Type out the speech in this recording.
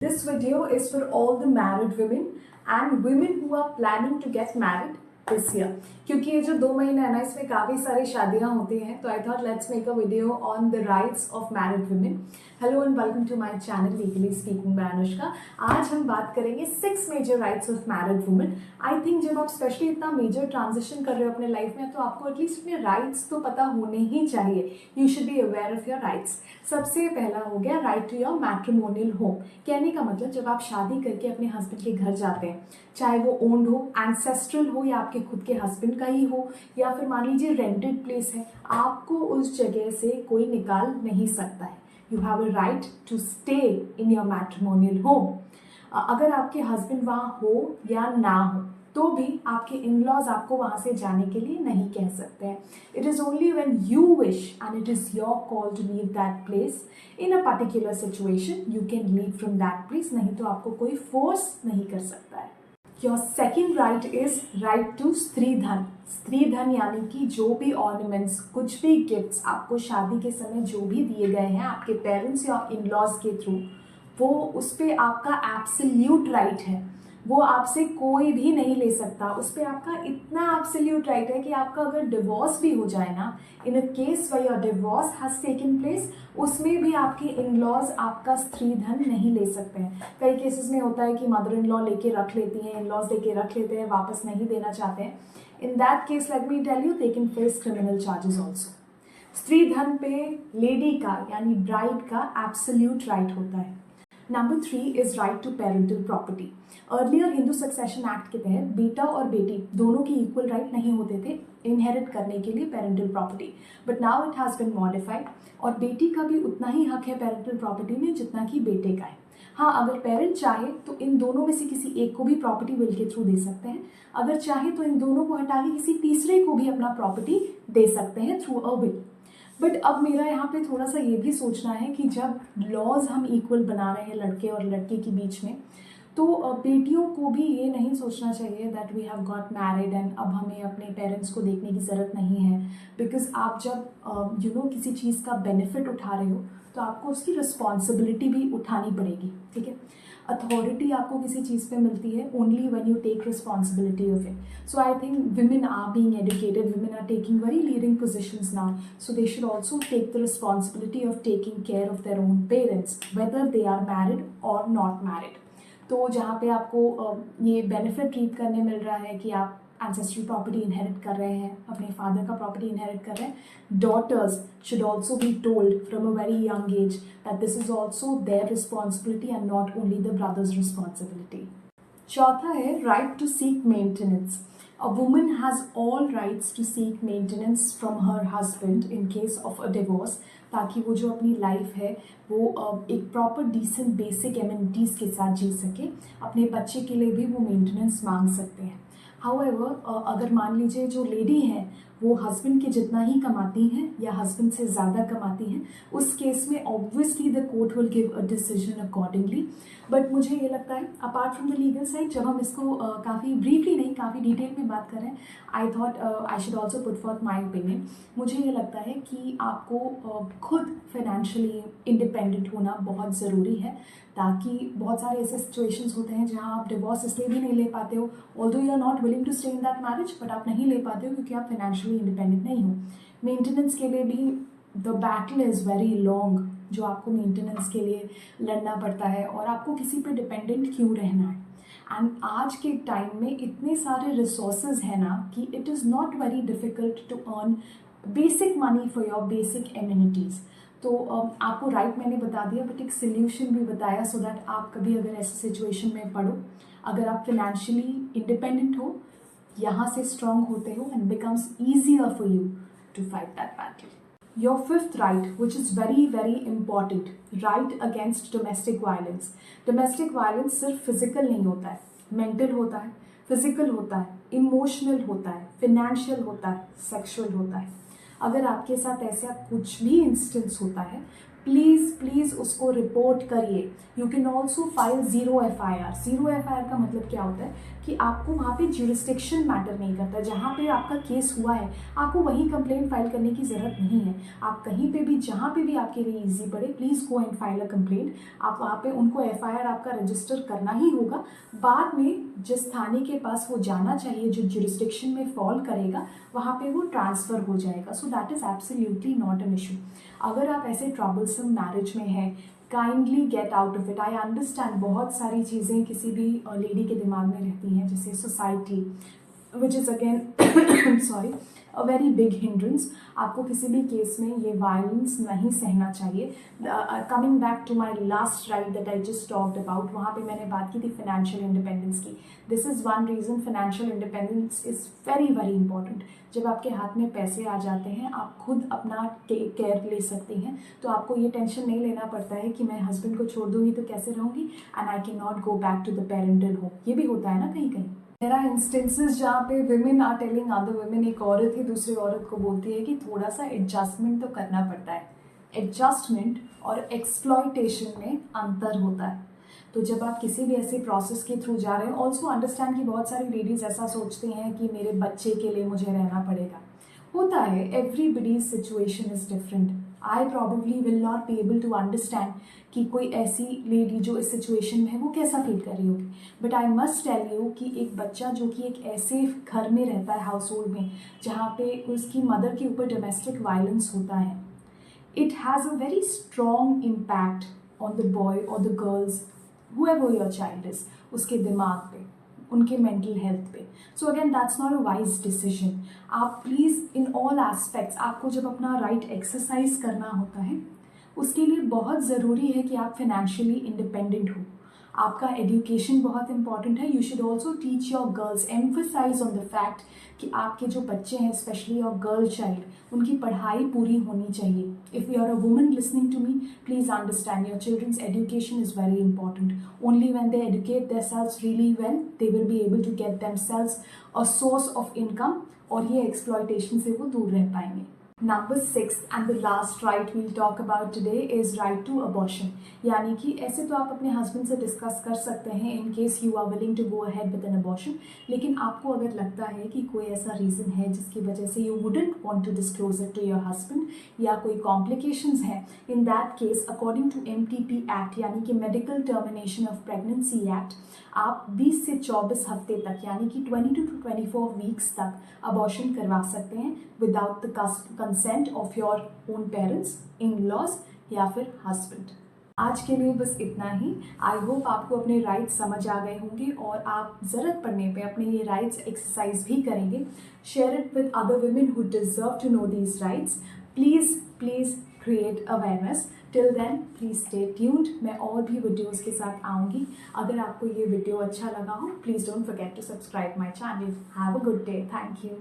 This video is for all the married women and women who are planning to get married this year. क्योंकि ये जो 2 महीने है ना, इसमें काफ़ी सारी शादियाँ होती हैं, तो I thought let's make a video on the rights of married women. Hello and welcome to my channel legally speaking by Anushka. आज हम बात करेंगे 6 major rights of married women. I think जब आप स्पेशली इतना मेजर ट्रांजिशन कर रहे हो अपने लाइफ में, तो आपको एटलीस्ट अपने राइट्स तो पता होने ही चाहिए. You should be aware of your rights. सबसे पहला हो गया right to your matrimonial home. कहने का मतलब जब आप शादी करके अपने हस्बैंड के घर जाते हैं, चाहे वो ओन्ड हो, एंसेस्ट्रल हो या आपके खुद के हस्बैंड का ही हो, या फिर मान लीजिए रेंटेड प्लेस है, आपको उस जगह से कोई निकाल नहीं सकता है. You have a right to stay in your matrimonial home. अगर आपके हस्बैंड वहाँ हो या ना हो, तो भी आपके इन लॉज आपको वहाँ से जाने के लिए नहीं कह सकते हैं. It is only when you wish and it is your call to leave that place in a particular situation you can leave from that place. नहीं तो आपको कोई फोर्स नहीं कर सकता है. Your second right is right to stridhan. स्त्री धन यानी कि जो भी ऑर्नामेंट्स, कुछ भी गिफ्ट्स आपको शादी के समय जो भी दिए गए हैं आपके पेरेंट्स या इन लॉज के थ्रू, वो उस पर आपका एब्सोल्यूट राइट है. वो आपसे कोई भी नहीं ले सकता. उस पर आपका इतना एब्सोल्यूट राइट है कि आपका अगर डिवोर्स भी हो जाए ना, in a case where your divorce has taken place, उसमें भी आपके इन लॉज आपका स्त्री धन नहीं ले सकते हैं. कई केसेस में होता है कि मदर इन लॉ लेके रख लेती हैं, इन लॉज लेके रख लेते हैं, वापस नहीं देना चाहते हैं. In that case let me tell you, they can face criminal charges also. Stridhan पे लेडी का यानी ब्राइड का एब्सोल्यूट राइट होता है. Number 3 is right to parental property. Earlier Hindu succession act के तहत बेटा और बेटी दोनों की इक्वल राइट नहीं होते थे इनहेरिट करने के लिए parental property. But now it has been modified और बेटी का भी उतना ही हक है पेरेंटल प्रॉपर्टी में जितना कि बेटे का है. हाँ, अगर पेरेंट चाहे तो इन दोनों में से किसी एक को भी प्रॉपर्टी विल के थ्रू दे सकते हैं. अगर चाहे तो इन दोनों को हटा के किसी तीसरे को भी अपना प्रॉपर्टी दे सकते हैं थ्रू अ विल. बट अब मेरा यहाँ पे थोड़ा सा ये भी सोचना है कि जब लॉज हम इक्वल बना रहे हैं लड़के और लड़के के बीच में, तो बेटियों को भी ये नहीं सोचना चाहिए that we have got married and अब हमें अपने पेरेंट्स को देखने की ज़रूरत नहीं है. बिकॉज आप जब किसी चीज़ का बेनिफिट उठा रहे हो, तो आपको उसकी रिस्पॉन्सिबिलिटी भी उठानी पड़ेगी. ठीक है. अथॉरिटी आपको किसी चीज़ पे मिलती है only when you take responsibility of it. So I think women are being educated, women are taking very leading positions now, so they should also take the responsibility of taking care of their own parents whether they are married or not married. तो जहाँ पे आपको ये benefit reap करने मिल रहा है कि आप एंसेस्ट्रल प्रॉपर्टी इनहेरिट कर रहे हैं, अपने फादर का प्रॉपर्टी इनहेरिट कर रहे हैं, daughters should also be told from a very young age that this is also their responsibility and not only the brothers responsibility. चौथा है right to seek maintenance. A woman has all rights to seek maintenance from her husband in case of a divorce, ताकि वो जो अपनी life है वो एक proper decent basic amenities के साथ जी सके. अपने बच्चे के लिए भी वो मेंटेनेंस मांग सकते हैं. हाउएवर अगर मान लीजिए जो लेडी है वो हस्बैंड के जितना ही कमाती हैं या हस्बैंड से ज़्यादा कमाती हैं, उस केस में obviously the court will give a decision accordingly. But मुझे ये लगता है apart from the legal side, जब हम इसको काफ़ी ब्रीफली नहीं काफ़ी डिटेल में बात कर रहे हैं, I thought I should also put forth my opinion. मुझे ये लगता है कि आपको खुद फाइनेंशियली इंडिपेंडेंट होना बहुत ज़रूरी है, ताकि बहुत सारे ऐसे सिचुएशंस होते हैं जहाँ आप डिवोर्स इसलिए भी नहीं ले पाते हो, although you are not willing to stay in that marriage, but आप नहीं ले पाते हो क्योंकि आप फाइनेंशियली इंडिपेंडेंट नहीं हो. मेंटेनेंस के लिए भी the battle is very long, जो आपको मेंटेनेंस के लिए लड़ना पड़ता है, और आपको किसी पे डिपेंडेंट क्यों रहना है. एंड आज के टाइम में इतने सारे रिसोर्सेज हैं ना कि it is not very difficult to earn basic money for your basic amenities. तो आपको राइट मैंने बता दिया, बट एक सोल्यूशन भी बताया सो दैट आप कभी अगर ऐसे सिचुएशन में पड़ो, अगर आप फाइनेंशियली इंडिपेंडेंट हो, यहाँ से स्ट्रांग होते हो, and becomes easier for you to fight that battle. Your fifth right, which is very very important, right against domestic violence. Domestic violence सिर्फ फिजिकल नहीं होता है, मेंटल होता है, फिजिकल होता है, इमोशनल होता है, फिनेंशियल होता है, सेक्सुअल होता है. अगर आपके साथ ऐसा कुछ भी इंस्टेंस होता है, प्लीज़ प्लीज़ उसको रिपोर्ट करिए। You can also file zero FIR। Zero FIR का मतलब क्या होता है कि आपको वहाँ पे ज्यूरिस्डिक्शन मैटर नहीं करता, जहाँ पे आपका केस हुआ है आपको वहीं कंप्लेंट फाइल करने की ज़रूरत नहीं है। आप कहीं पे भी, जहाँ पे भी आपके लिए इजी पड़े, please go and file a complaint. आप वहाँ पे उनको FIR आपका रजिस्टर करना ही होगा। बाद में जिस थाने के पास वो जाना चाहिए, जो ज्यूरिस्डिक्शन में फॉल करेगा, वहाँ पे वो ट्रांसफ़र हो जाएगा। So that is absolutely not an issue. अगर आप ऐसे ट्रबलसम मैरिज में हैं, kindly get out of it. I understand बहुत सारी चीज़ें किसी भी लेडी के दिमाग में रहती हैं, जैसे society, which is again sorry a very big hindrance. आपको किसी भी केस में ये वायलेंस नहीं सहना चाहिए। Coming back to my last right that I just talked about, वहाँ पे मैंने बात की थी फाइनेंशियल इंडिपेंडेंस की। This is one reason financial independence is very very important. जब आपके हाथ में पैसे आ जाते हैं, आप खुद अपना केयर ले सकती हैं, तो आपको ये टेंशन नहीं लेना पड़ता है कि मैं हस्बैंड को छोड़ दूंगी तो कैसे रहूँगी, and I can not go back to the parental home. ये भी होता है ना कहीं कहीं। देयर आर इंस्टेंसेस जहाँ पे women are telling other women, एक औरत ही दूसरी औरत को बोलती है कि थोड़ा सा एडजस्टमेंट तो करना पड़ता है। एडजस्टमेंट और एक्सप्लॉयटेशन में अंतर होता है। तो जब आप किसी भी ऐसे प्रोसेस के थ्रू जा रहे हैं, ऑल्सो अंडरस्टैंड कि बहुत सारी लेडीज़ ऐसा सोचती हैं कि मेरे बच्चे के लिए मुझे रहना पड़ेगा। होता है, everybody's situation is different. I probably will not be able to understand कि कोई ऐसी लेडी जो इस सिचुएशन में है वो कैसा फील कर रही होगी, but I must tell you कि एक बच्चा जो कि एक ऐसे घर में रहता है, हाउस होल्ड में, जहाँ पे उसकी मदर के ऊपर डोमेस्टिक वायलेंस होता है, it has a very strong impact on the boy or the girls, whoever your child is, उसके दिमाग पे, उनके मेंटल हेल्थ पे। So again that's not a wise decision. आप प्लीज़ इन ऑल एस्पेक्ट्स, आपको जब अपना राइट एक्सरसाइज करना होता है, उसके लिए बहुत ज़रूरी है कि आप फाइनेंशियली इंडिपेंडेंट हो। आपका एजुकेशन बहुत इंपॉर्टेंट है। You should also teach your girls, emphasize on the fact कि आपके जो बच्चे हैं, स्पेशली योर गर्ल चाइल्ड, उनकी पढ़ाई पूरी होनी चाहिए। If you are a woman listening to me, please understand your children's education is very important. Only when they educate theirselves really well, they will be able to get themselves a source of income, और ये exploitation से वो दूर रह पाएंगे। Number 6 and the last right we'll talk about today is right to abortion। यानी कि ऐसे तो आप अपने हस्बैंड से डिस्कस कर सकते हैं in case you are willing to go ahead with an abortion, लेकिन आपको अगर लगता है कि कोई ऐसा रीज़न है जिसकी वजह से you wouldn't want to disclose it to your husband, या कोई कॉम्प्लिकेशंस हैं, in that case according to MTP act यानी कि medical termination of pregnancy act, आप 20 से 24 हफ्ते तक यानी कि 22 to 24 वीक्स तक अबॉर्शन करवा सकते हैं without the consent of your own parents, in laws या फिर हस्बैंड। आज के लिए बस इतना ही। आई होप आपको अपने राइट्स समझ आ गए होंगे और आप ज़रूरत पड़ने पे अपने ये राइट्स एक्सरसाइज भी करेंगे। Share it with other women who deserve to know these rights. Please please create awareness. Till then please stay tuned. मैं और भी वीडियोज़ के साथ आऊँगी। अगर आपको ये वीडियो अच्छा लगा हो, please don't forget to subscribe my channel. Have a good day. Thank you.